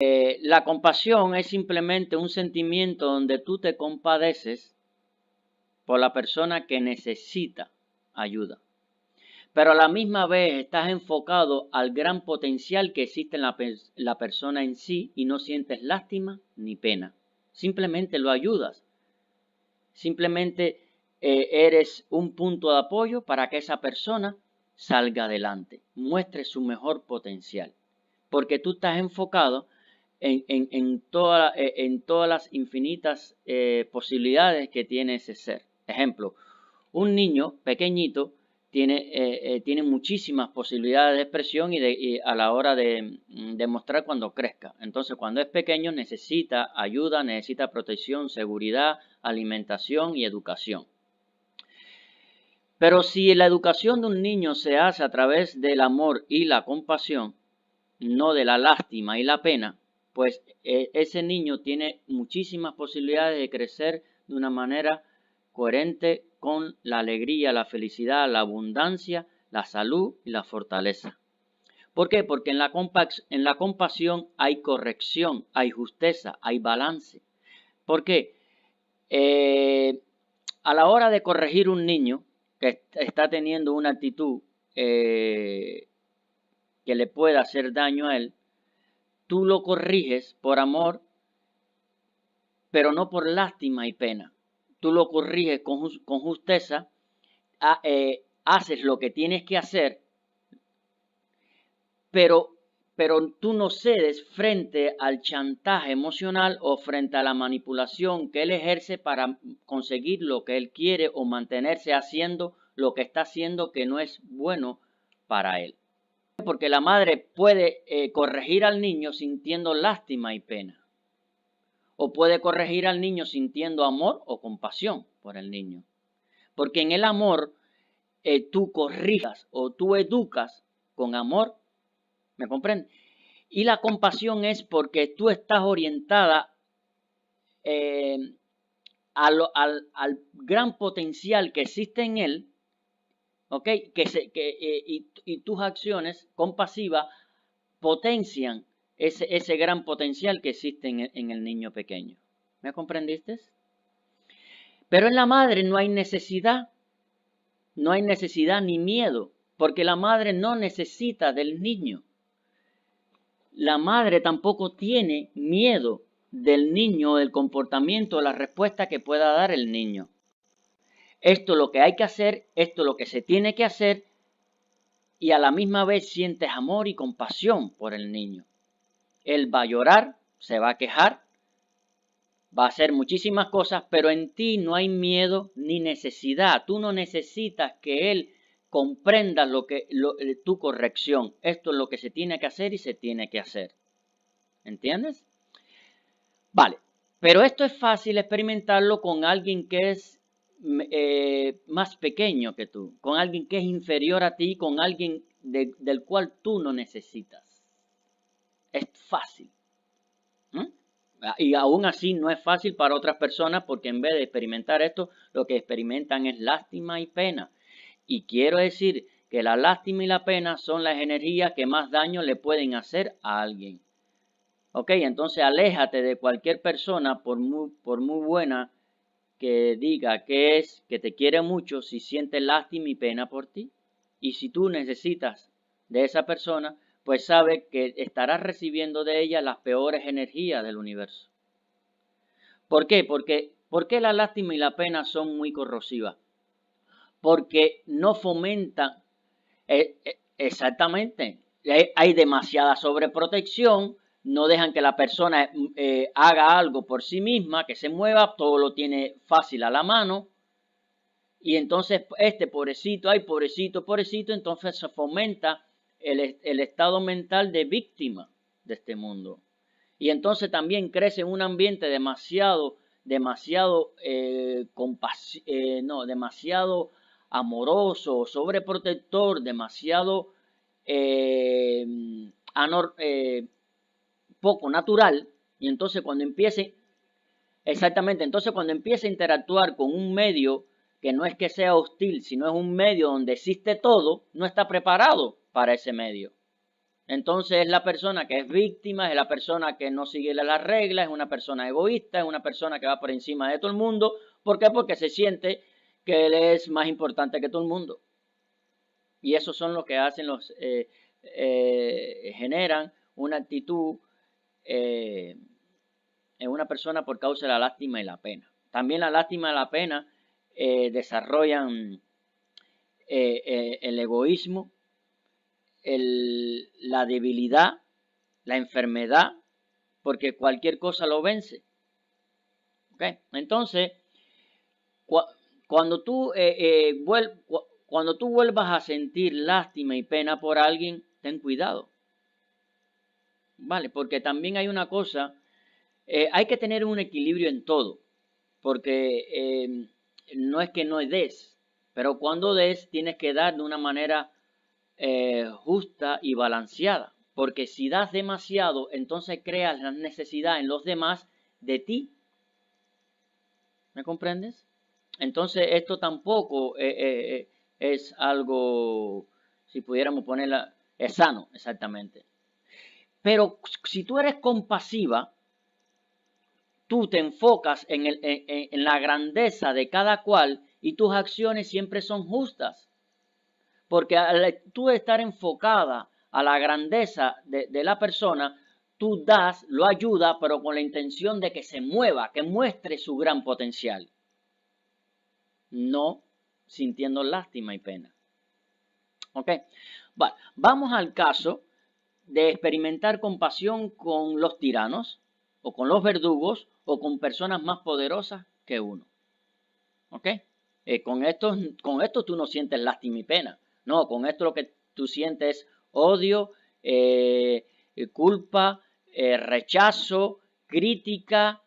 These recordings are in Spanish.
La compasión es simplemente un sentimiento donde tú te compadeces por la persona que necesita ayuda, pero a la misma vez estás enfocado al gran potencial que existe en la persona en sí y no sientes lástima ni pena. Simplemente lo ayudas. Simplemente eres un punto de apoyo para que esa persona salga adelante, muestre su mejor potencial, porque tú estás enfocado en todas las infinitas posibilidades que tiene ese ser. Ejemplo, un niño pequeñito tiene muchísimas posibilidades de expresión y a la hora de demostrar cuando crezca. Entonces, cuando es pequeño necesita ayuda, necesita protección, seguridad, alimentación y educación. Pero si la educación de un niño se hace a través del amor y la compasión, no de la lástima y la pena, pues ese niño tiene muchísimas posibilidades de crecer de una manera coherente con la alegría, la felicidad, la abundancia, la salud y la fortaleza. ¿Por qué? Porque en la compasión hay corrección, hay justeza, hay balance. ¿Por qué? A la hora de corregir un niño que está teniendo una actitud que le pueda hacer daño a él, tú lo corriges por amor, pero no por lástima y pena. Tú lo corriges con justeza, haces lo que tienes que hacer, pero tú no cedes frente al chantaje emocional o frente a la manipulación que él ejerce para conseguir lo que él quiere o mantenerse haciendo lo que está haciendo que no es bueno para él. Porque la madre puede corregir al niño sintiendo lástima y pena. O puede corregir al niño sintiendo amor o compasión por el niño. Porque en el amor tú corrijas o tú educas con amor. ¿Me comprendes? Y la compasión es porque tú estás orientada al gran potencial que existe en él, ¿ok? Y tus acciones compasivas potencian ese gran potencial que existe en el niño pequeño. ¿Me comprendiste? Pero en la madre no hay necesidad ni miedo, porque la madre no necesita del niño. La madre tampoco tiene miedo del niño, del comportamiento, la respuesta que pueda dar el niño. Esto es lo que hay que hacer, esto es lo que se tiene que hacer, y a la misma vez sientes amor y compasión por el niño. Él va a llorar, se va a quejar, va a hacer muchísimas cosas, pero en ti no hay miedo ni necesidad. Tú no necesitas que él comprenda tu corrección. Esto es lo que se tiene que hacer y se tiene que hacer. ¿Entiendes? Vale, pero esto es fácil experimentarlo con alguien que es más pequeño que tú, con alguien que es inferior a ti, con alguien del cual tú no necesitas. Es fácil. Y aún así no es fácil para otras personas porque en vez de experimentar esto, lo que experimentan es lástima y pena. Y quiero decir que la lástima y la pena son las energías que más daño le pueden hacer a alguien. Ok, entonces aléjate de cualquier persona por muy buena que diga que es, que te quiere mucho, si siente lástima y pena por ti. Y si tú necesitas de esa persona, pues sabe que estarás recibiendo de ella las peores energías del universo. ¿Por qué? ¿Por qué la lástima y la pena son muy corrosivas? Porque no fomentan, exactamente, hay demasiada sobreprotección, no dejan que la persona haga algo por sí misma, que se mueva, todo lo tiene fácil a la mano. Y entonces pobrecito, ay pobrecito, entonces se fomenta el estado mental de víctima de este mundo. Y entonces también crece en un ambiente demasiado demasiado amoroso, sobreprotector, demasiado poco natural. Y entonces cuando empiece a interactuar con un medio que no es que sea hostil, sino es un medio donde existe todo, no está preparado para ese medio. Entonces es la persona que es víctima, es la persona que no sigue las reglas, es una persona egoísta, es una persona que va por encima de todo el mundo. ¿Por qué? Porque se siente que él es más importante que todo el mundo. Y esos son los que hacen generan una actitud en una persona por causa de la lástima y la pena. También la lástima y la pena desarrollan el egoísmo, la debilidad, la enfermedad, porque cualquier cosa lo vence. ¿Okay? Entonces, cuando tú vuelvas a sentir lástima y pena por alguien, ten cuidado. ¿Vale? Porque también hay una cosa, hay que tener un equilibrio en todo, porque no es que no des, pero cuando des tienes que dar de una manera justa y balanceada, porque si das demasiado, entonces creas la necesidad en los demás de ti. ¿Me comprendes? Entonces esto tampoco es algo, si pudiéramos ponerla, es sano, exactamente. Pero si tú eres compasiva, tú te enfocas en la grandeza de cada cual y tus acciones siempre son justas. Porque al tú estar enfocada a la grandeza de la persona, tú das, lo ayudas, pero con la intención de que se mueva, que muestre su gran potencial. No sintiendo lástima y pena. ¿Ok? Bueno, vamos al caso de experimentar compasión con los tiranos, o con los verdugos, o con personas más poderosas que uno. ¿Ok? Con esto tú no sientes lástima y pena. No, con esto lo que tú sientes es odio, culpa, rechazo, crítica,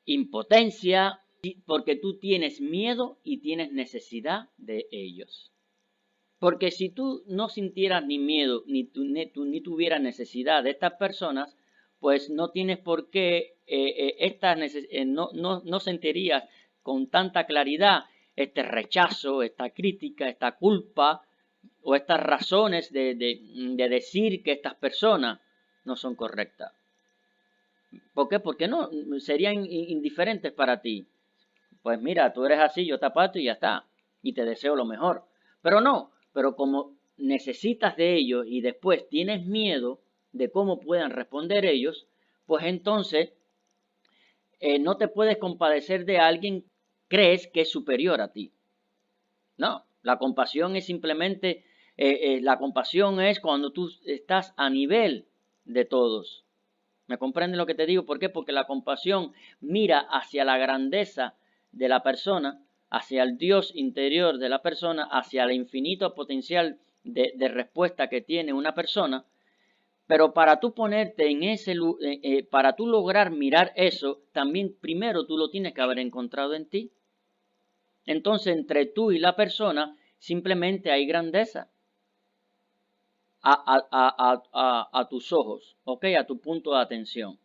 impotencia, porque tú tienes miedo y tienes necesidad de ellos. Porque si tú no sintieras ni miedo ni tuvieras necesidad de estas personas, pues no tienes por qué, no sentirías con tanta claridad este rechazo, esta crítica, esta culpa o estas razones de decir que estas personas no son correctas. ¿Por qué? Porque no serían indiferentes para ti. Pues mira, tú eres así, yo te aparto y ya está. Y te deseo lo mejor. Pero no, pero como necesitas de ellos y después tienes miedo de cómo puedan responder ellos, pues entonces no te puedes compadecer de alguien que crees que es superior a ti. No, la compasión es simplemente, la compasión es cuando tú estás a nivel de todos. ¿Me comprenden lo que te digo? ¿Por qué? Porque la compasión mira hacia la grandeza de la persona, hacia el Dios interior de la persona, hacia el infinito potencial de respuesta que tiene una persona, pero para tú ponerte en ese, para tú lograr mirar eso, también primero tú lo tienes que haber encontrado en ti. Entonces, entre tú y la persona, simplemente hay grandeza a tus ojos, ¿ok? A tu punto de atención.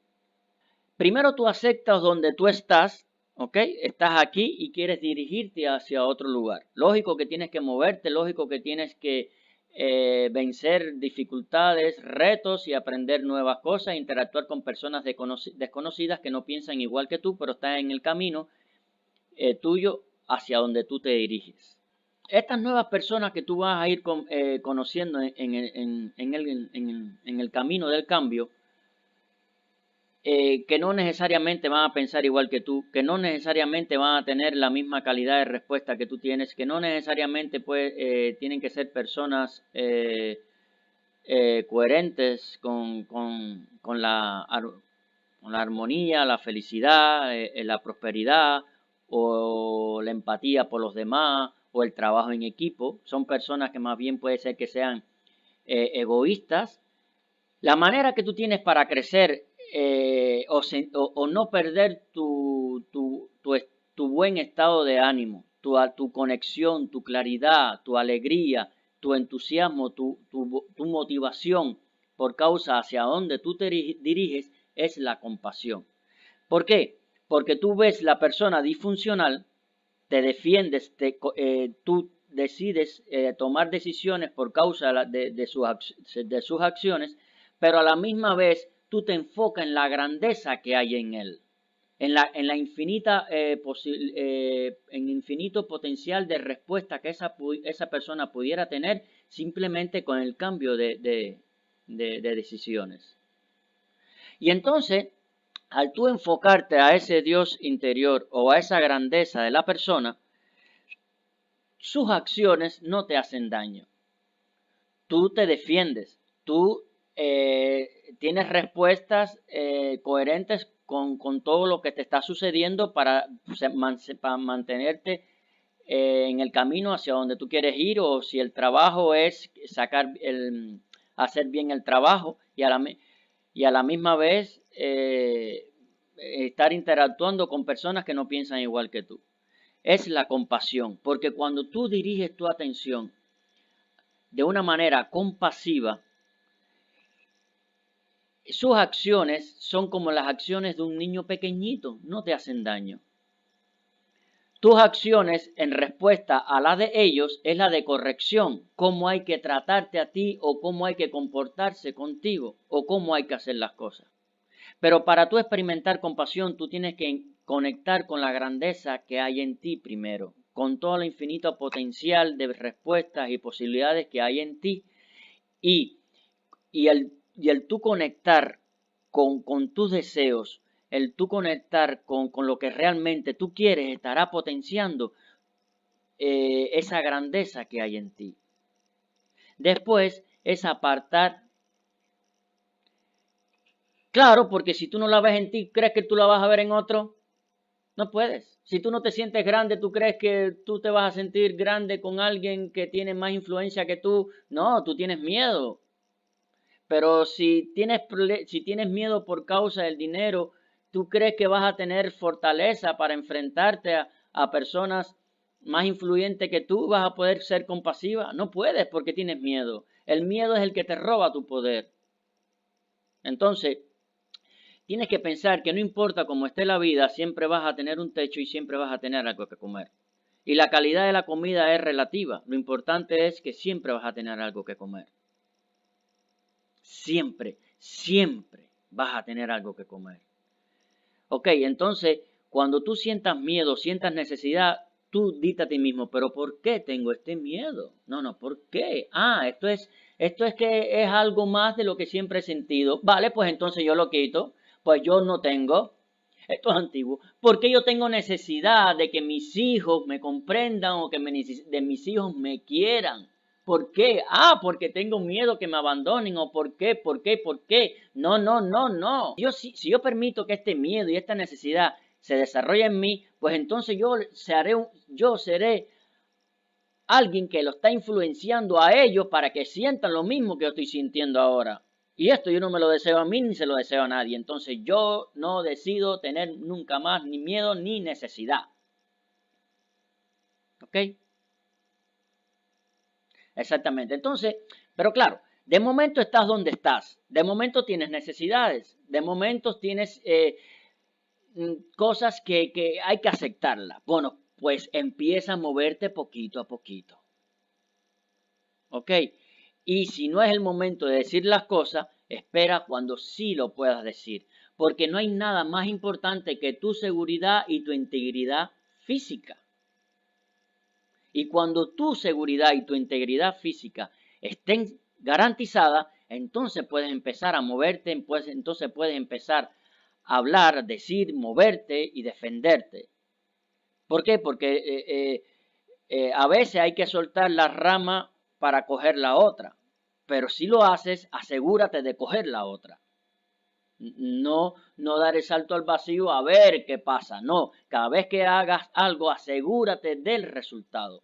Primero tú aceptas donde tú estás, ¿ok? Estás aquí y quieres dirigirte hacia otro lugar. Lógico que tienes que moverte, lógico que tienes que vencer dificultades, retos y aprender nuevas cosas, interactuar con personas desconocidas que no piensan igual que tú, pero están en el camino tuyo hacia donde tú te diriges. Estas nuevas personas que tú vas a ir conociendo en el camino del cambio, que no necesariamente van a pensar igual que tú, que no necesariamente van a tener la misma calidad de respuesta que tú tienes, que no necesariamente tienen que ser personas coherentes con la armonía, la felicidad, la prosperidad o la empatía por los demás o el trabajo en equipo. Son personas que más bien puede ser que sean egoístas. La manera que tú tienes para crecer o no perder tu buen estado de ánimo, tu conexión, tu claridad, tu alegría, tu entusiasmo, tu motivación por causa hacia donde tú te diriges es la compasión. ¿Por qué? Porque tú ves la persona disfuncional, te defiendes, tú decides tomar decisiones por causa de sus acciones, pero a la misma vez tú te enfocas en la grandeza que hay en él, en la infinita, en infinito potencial de respuesta que esa persona pudiera tener simplemente con el cambio de decisiones. Y entonces, al tú enfocarte a ese Dios interior o a esa grandeza de la persona, sus acciones no te hacen daño. Tú te defiendes, tú tienes respuestas coherentes con todo lo que te está sucediendo para mantenerte en el camino hacia donde tú quieres ir, o si el trabajo es hacer bien el trabajo y a la misma vez estar interactuando con personas que no piensan igual que tú. Es la compasión, porque cuando tú diriges tu atención de una manera compasiva, sus acciones son como las acciones de un niño pequeñito, no te hacen daño. Tus acciones en respuesta a la de ellos es la de corrección, cómo hay que tratarte a ti o cómo hay que comportarse contigo o cómo hay que hacer las cosas. Pero para tú experimentar compasión, tú tienes que conectar con la grandeza que hay en ti primero, con todo el infinito potencial de respuestas y posibilidades que hay en ti, y el tú conectar con tus deseos, el tú conectar con lo que realmente tú quieres, estará potenciando esa grandeza que hay en ti. Después es apartar. Claro, porque si tú no la ves en ti, ¿crees que tú la vas a ver en otro? No puedes. Si tú no te sientes grande, ¿tú crees que tú te vas a sentir grande con alguien que tiene más influencia que tú? No, tú tienes miedo. Pero si tienes miedo por causa del dinero, ¿tú crees que vas a tener fortaleza para enfrentarte a personas más influyentes que tú? ¿Vas a poder ser compasiva? No puedes porque tienes miedo. El miedo es el que te roba tu poder. Entonces, tienes que pensar que no importa cómo esté la vida, siempre vas a tener un techo y siempre vas a tener algo que comer. Y la calidad de la comida es relativa. Lo importante es que siempre vas a tener algo que comer. Siempre, siempre vas a tener algo que comer. Ok, entonces, cuando tú sientas miedo, sientas necesidad, tú dite a ti mismo, pero ¿por qué tengo este miedo? No, ¿por qué? Esto es que es algo más de lo que siempre he sentido. Vale, pues entonces yo lo quito. Pues yo no tengo. Esto es antiguo. ¿Por qué yo tengo necesidad de que mis hijos me comprendan o que de mis hijos me quieran? ¿Por qué? Porque tengo miedo que me abandonen. ¿O por qué? ¿Por qué? ¿Por qué? No. Si yo permito que este miedo y esta necesidad se desarrolle en mí, pues entonces yo seré alguien que lo está influenciando a ellos para que sientan lo mismo que yo estoy sintiendo ahora. Y esto yo no me lo deseo a mí ni se lo deseo a nadie. Entonces yo no decido tener nunca más ni miedo ni necesidad. ¿Ok? Exactamente. Entonces, pero claro, de momento estás donde estás. De momento tienes necesidades. De momento tienes cosas que hay que aceptarlas. Bueno, pues empieza a moverte poquito a poquito. ¿Ok? Y si no es el momento de decir las cosas, espera cuando sí lo puedas decir. Porque no hay nada más importante que tu seguridad y tu integridad física. Y cuando tu seguridad y tu integridad física estén garantizadas, entonces puedes empezar a moverte, entonces puedes empezar a hablar, decir, moverte y defenderte. ¿Por qué? Porque a veces hay que soltar la rama para coger la otra. Pero si lo haces, asegúrate de coger la otra. No dar el salto al vacío a ver qué pasa. No, cada vez que hagas algo, asegúrate del resultado.